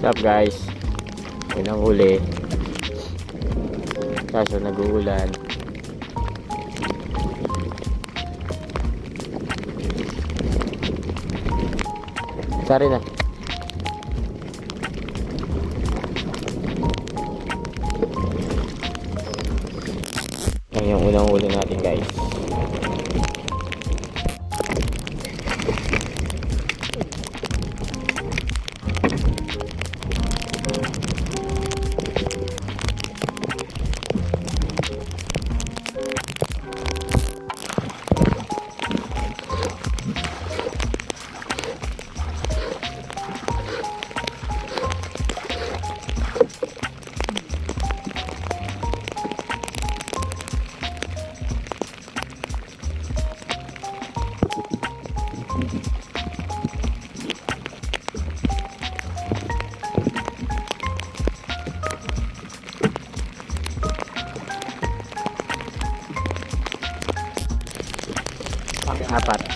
What's up guys? Yun ang huli. Kaso nag-uulan. Sari na. Yan yung unang huli natin guys. Apat.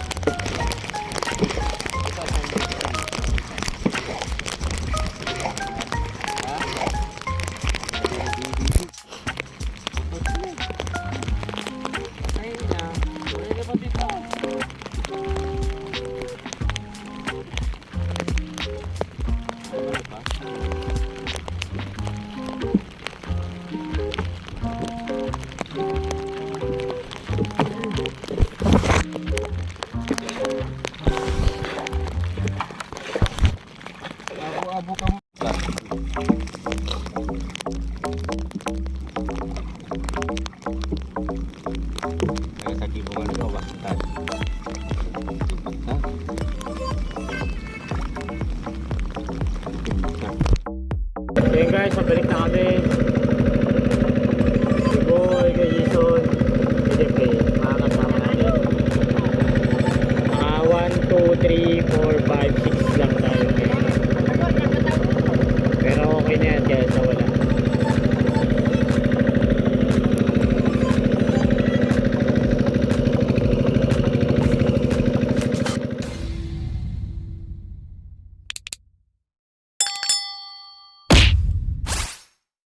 Abo ka mo. Kaya sa kibungan ko, bakit? Okay guys, pabalik na kami. Si Boy, kay Jason, kay Jeffrey, mga kasama natin. 1, 2, 3,